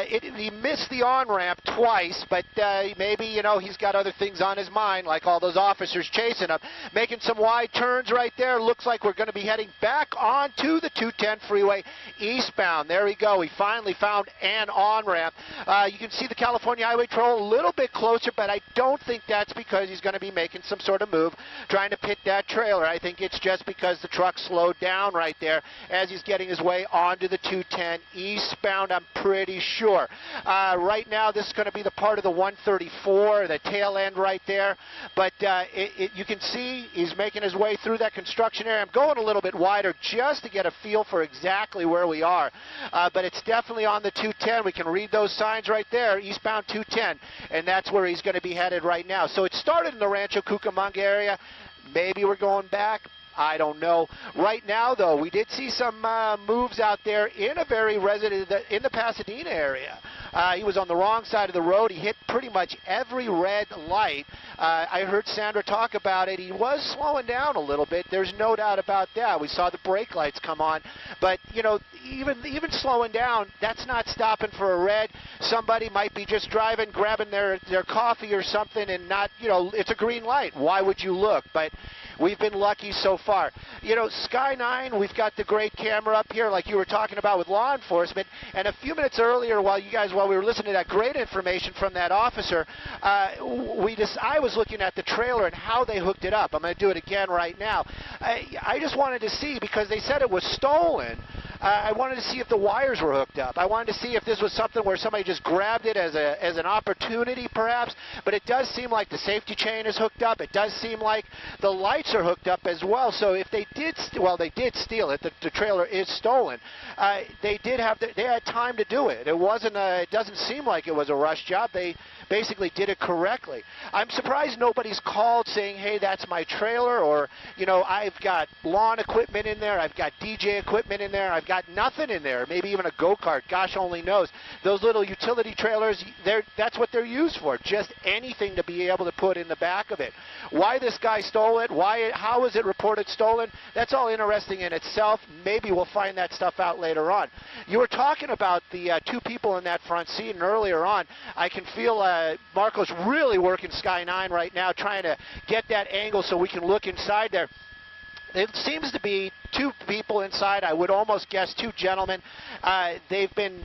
He missed the on-ramp twice, but maybe, he's got other things on his mind, like all those officers chasing him. Making some wide turns right there. Looks like we're going to be heading back onto the 210 freeway eastbound. There we go. We finally found an on-ramp. You can see the California Highway Patrol a little bit closer, but I don't think that's because he's going to be making some sort of move, trying to pit that trailer. I think it's just because the truck slowed down right there as he's getting his way onto the 210 eastbound, I'm pretty sure. Right now, this is going to be the part of the 134, the tail end right there, but you can see he's making his way through that construction area. I'm going a little bit wider just to get a feel for exactly where we are, but it's definitely on the 210. We can read those signs right there, eastbound 210, and that's where he's going to be headed right now. So it started in the Rancho Cucamonga area. Maybe we're going back. I don't know. Right now, though, we did see some moves out there in a very in the Pasadena area. He was on the wrong side of the road. He hit pretty much every red light. I heard Sandra talk about it. He was slowing down a little bit. There's no doubt about that. We saw the brake lights come on. But, even slowing down, that's not stopping for a red. Somebody might be just driving, grabbing their coffee or something and not, it's a green light. Why would you look? But we've been lucky so far. Sky 9, we've got the great camera up here like you were talking about with law enforcement. And a few minutes earlier while we were listening to that great information from that officer, I was looking at the trailer and how they hooked it up. I'm going to do it again right now. I just wanted to see, because they said it was stolen, I wanted to see if the wires were hooked up. I wanted to see if this was something where somebody just grabbed it as an opportunity, perhaps. But it does seem like the safety chain is hooked up. It does seem like the lights are hooked up as well. So if they did, they did steal it. The trailer is stolen. They had time to do it. It doesn't seem like it was a rush job. They basically did it correctly. I'm surprised nobody's called saying, hey, that's my trailer, or, I've got lawn equipment in there, I've got DJ equipment in there, I've got nothing in there, maybe even a go-kart, gosh only knows. Those little utility trailers, that's what they're used for, just anything to be able to put in the back of it. Why this guy stole it, how is it reported stolen, that's all interesting in itself. Maybe we'll find that stuff out later on. You were talking about the two people in that front seat, and earlier on, I can feel Marco's really working Sky 9 right now, trying to get that angle so we can look inside there. It seems to be two people inside. I would almost guess two gentlemen. They've been,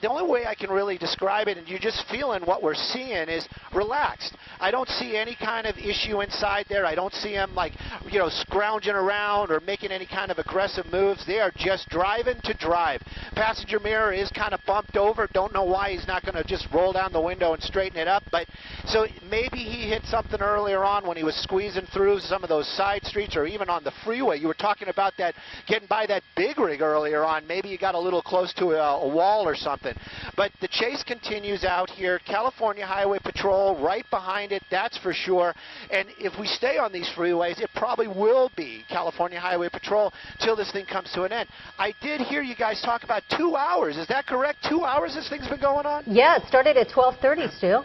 the only way I can really describe it, and you're just feeling what we're seeing, is relaxed. I don't see any kind of issue inside there. I don't see them scrounging around or making any kind of aggressive moves. They are just driving to drive. Passenger mirror is kind of bumped over. Don't know why he's not going to just roll down the window and straighten it up. But so maybe he hit something earlier on when he was squeezing through some of those side streets, or even on the freeway. You were talking about that, getting by that big rig earlier on. Maybe you got a little close to a wall or something. But the chase continues out here. California Highway Patrol right behind it, that's for sure. And if we stay on these freeways, it probably will be California Highway Patrol till this thing comes to an end. I did hear you guys talk about 2 hours. Is that correct? 2 hours this thing's been going on? Yeah, it started at 12:30 still.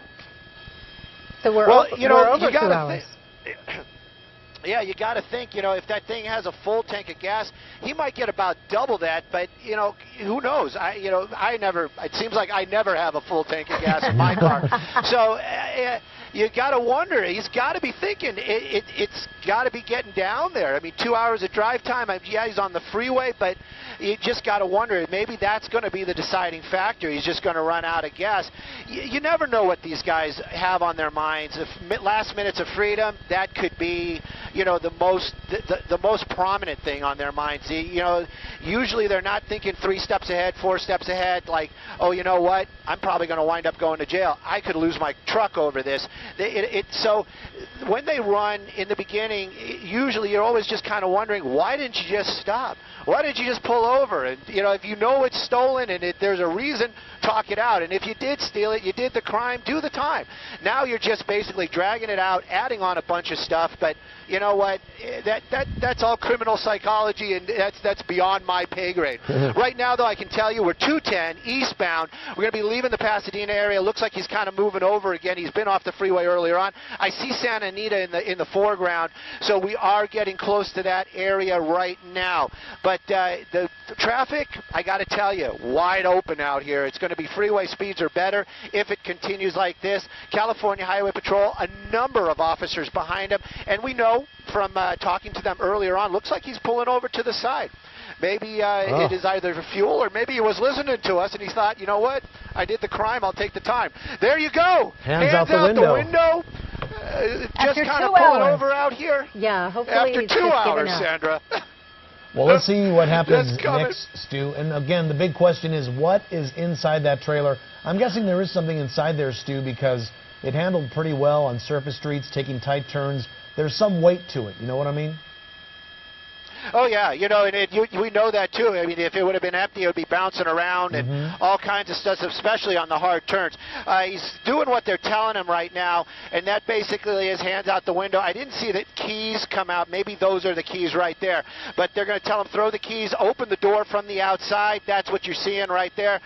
So we're over 2 hours. Yeah, you got to think, if that thing has a full tank of gas, he might get about double that, but, who knows? It seems like I never have a full tank of gas in my car. So you got to wonder, he's got to be thinking, it's got to be getting down there. I mean, 2 hours of drive time, yeah, he's on the freeway, but you just got to wonder, maybe that's going to be the deciding factor. He's just going to run out of gas. You never know what these guys have on their minds. If last minutes of freedom, that could be, the most prominent thing on their minds. Usually they're not thinking 3 steps ahead, 4 steps ahead, like, oh, you know what, I'm probably going to wind up going to jail. I could lose my truck over this. So when they run in the beginning, usually you're always just kind of wondering, why didn't you just stop? Why didn't you just pull over? And, if you know it's stolen and there's a reason, talk it out. And if you did steal it, you did the crime, do the time. Now you're just basically dragging it out, adding on a bunch of stuff. But, know what? That's all criminal psychology, and that's beyond my pay grade. Right now, though, I can tell you we're 210 eastbound. We're going to be leaving the Pasadena area. Looks like he's kind of moving over again. He's been off the freeway earlier on. I see Santa Anita in the foreground, so we are getting close to that area right now. But the traffic, I got to tell you, wide open out here. It's going to be freeway speeds or better if it continues like this. California Highway Patrol, a number of officers behind him, and we know from talking to them earlier on, looks like he's pulling over to the side. Maybe it is either fuel, or maybe he was listening to us and he thought, you know what, I did the crime, I'll take the time. There you go. Hands out the window. Just kind of pulling over out here. Yeah, hopefully after 2 hours, Sandra. Well, let's see what happens next, Stu. And again, the big question is, what is inside that trailer? I'm guessing there is something inside there, Stu, because it handled pretty well on surface streets, taking tight turns. There's some weight to it. You know what I mean? Oh, yeah. You know, and we know that, too. I mean, if it would have been empty, it would be bouncing around and all kinds of stuff, especially on the hard turns. He's doing what they're telling him right now, and that basically is hands out the window. I didn't see the keys come out. Maybe those are the keys right there. But they're going to tell him, throw the keys, open the door from the outside. That's what you're seeing right there.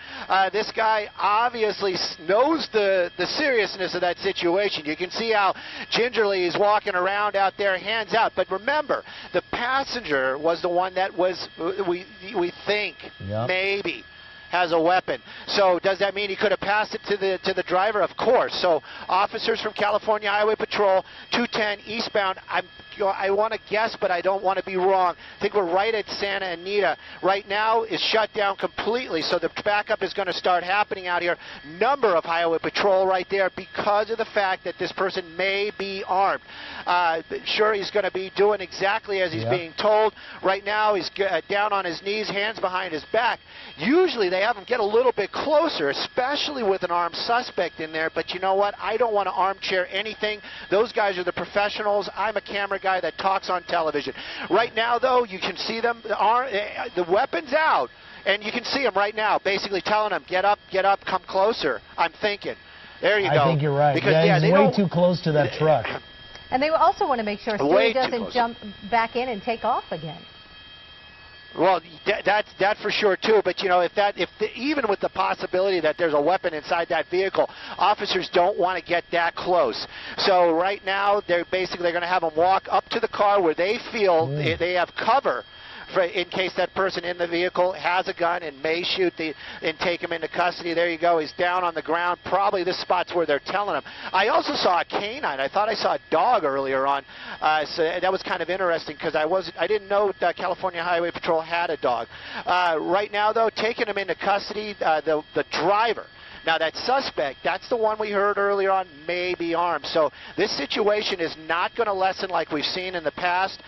This guy obviously knows the seriousness of that situation. You can see how gingerly he's walking around out there, hands out. But remember, the passenger was the one that was, we think, maybe has a weapon. So does that mean he could have passed it to the driver? Of course. So officers from California Highway Patrol, 210 eastbound. I want to guess, but I don't want to be wrong. I think we're right at Santa Anita. Right now is shut down completely, so the backup is going to start happening out here. Number of Highway Patrol right there because of the fact that this person may be armed. Sure, he's going to be doing exactly as he's being told. Right now, he's down on his knees, hands behind his back. Usually, they have him get a little bit closer, especially with an armed suspect in there. But you know what? I don't want to armchair anything. Those guys are the professionals. I'm a camera guy that talks on television. Right now, though, you can see them, the weapons out, and you can see them right now, basically telling them, get up, come closer. I'm thinking. There you go. I think you're right. Because, he's way too close to that truck. And they also want to make sure Stu doesn't jump back in and take off again. Well, that's for sure too. But you know, even with the possibility that there's a weapon inside that vehicle, officers don't want to get that close. So right now, they're going to have them walk up to the car where they feel they have cover, in case that person in the vehicle has a gun and may shoot and take him into custody. There you go. He's down on the ground. Probably this spot's where they're telling him. I also saw a canine. I thought I saw a dog earlier on. So that was kind of interesting because I didn't know that California Highway Patrol had a dog. Right now, though, taking him into custody, the driver. Now, that suspect, that's the one we heard earlier on, may be armed. So this situation is not going to lessen like we've seen in the past.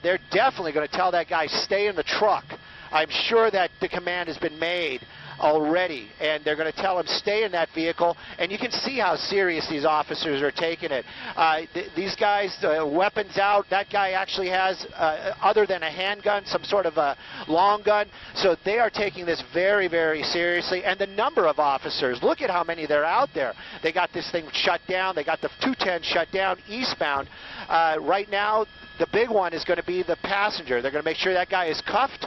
They're definitely going to tell that guy, stay in the truck. I'm sure that the command has been made already, and they're going to tell him stay in that vehicle, and you can see how serious these officers are taking it. These guys, weapons out. That guy actually has, other than a handgun, some sort of a long gun, so they are taking this very, very seriously. And the number of officers, look at how many they're out there. They got this thing shut down. They got the 210 shut down eastbound. Right now, the big one is going to be the passenger. They're going to make sure that guy is cuffed.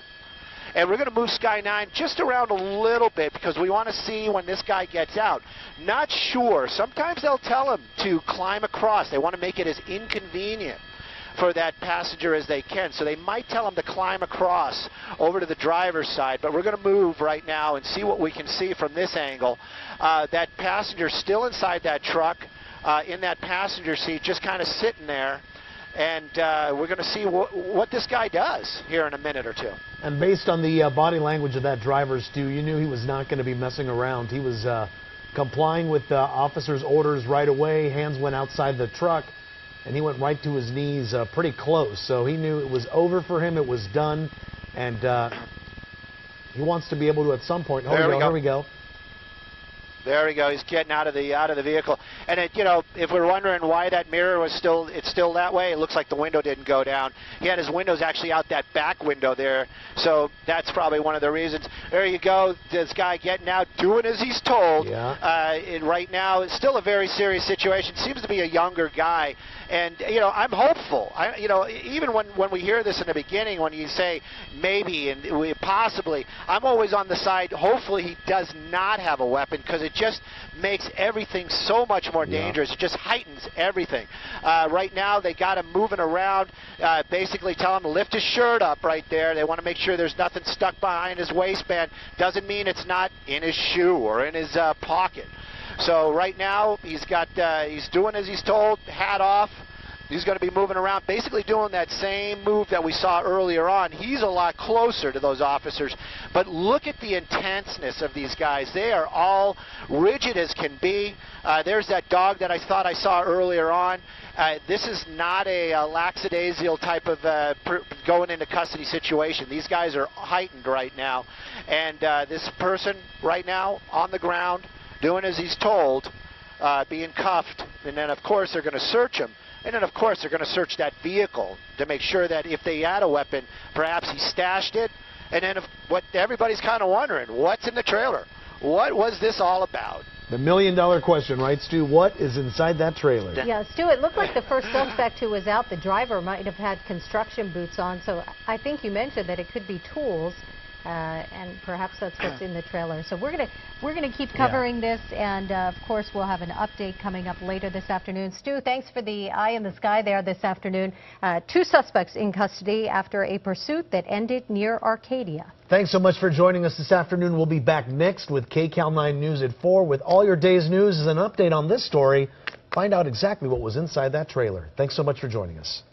And we're going to move Sky 9 just around a little bit because we want to see when this guy gets out. Not sure. Sometimes they'll tell him to climb across. They want to make it as inconvenient for that passenger as they can. So they might tell him to climb across over to the driver's side. But we're going to move right now and see what we can see from this angle. That passenger still inside that truck, in that passenger seat, just kind of sitting there. And we're going to see what this guy does here in a minute or two. And based on the body language of that driver, Stu, you knew he was not going to be messing around. He was complying with the officer's orders right away. Hands went outside the truck, and he went right to his knees pretty close. So he knew it was over for him. It was done. And he wants to be able to, at some point, here we go. There we go. He's getting out of the vehicle. And if we're wondering why that mirror was still that way, it looks like the window didn't go down. He had his windows actually out that back window there. So that's probably one of the reasons. There you go. This guy getting out, doing as he's told. Yeah. Right now, it's still a very serious situation. Seems to be a younger guy. And I'm hopeful. Even when we hear this in the beginning, when you say maybe and possibly, I'm always on the side. Hopefully, he does not have a weapon, because it just makes everything so much more dangerous. It just heightens everything. Right now, they got him moving around, basically tell him to lift his shirt up right there. They want to make sure there's nothing stuck behind his waistband. Doesn't mean it's not in his shoe or in his pocket. So right now, he's doing as he's told, hat off. He's going to be moving around, basically doing that same move that we saw earlier on. He's a lot closer to those officers. But look at the intenseness of these guys. They are all rigid as can be. There's that dog that I thought I saw earlier on. This is not a lackadaisical type of going into custody situation. These guys are heightened right now. And this person right now on the ground, doing as he's told, being cuffed. And then, of course, they're going to search him. And then, of course, they're going to search that vehicle to make sure that if they had a weapon, perhaps he stashed it. And then what everybody's kind of wondering, what's in the trailer? What was this all about? The million-dollar question, right, Stu? What is inside that trailer? Yeah, Stu, it looked like the first suspect who was out, the driver, might have had construction boots on. So I think you mentioned that it could be tools. And perhaps that's what's in the trailer. So we're gonna keep covering this, and of course we'll have an update coming up later this afternoon. Stu, thanks for the eye in the sky there this afternoon. 2 suspects in custody after a pursuit that ended near Arcadia. Thanks so much for joining us this afternoon. We'll be back next with KCAL 9 News at 4 with all your day's news as an update on this story. Find out exactly what was inside that trailer. Thanks so much for joining us.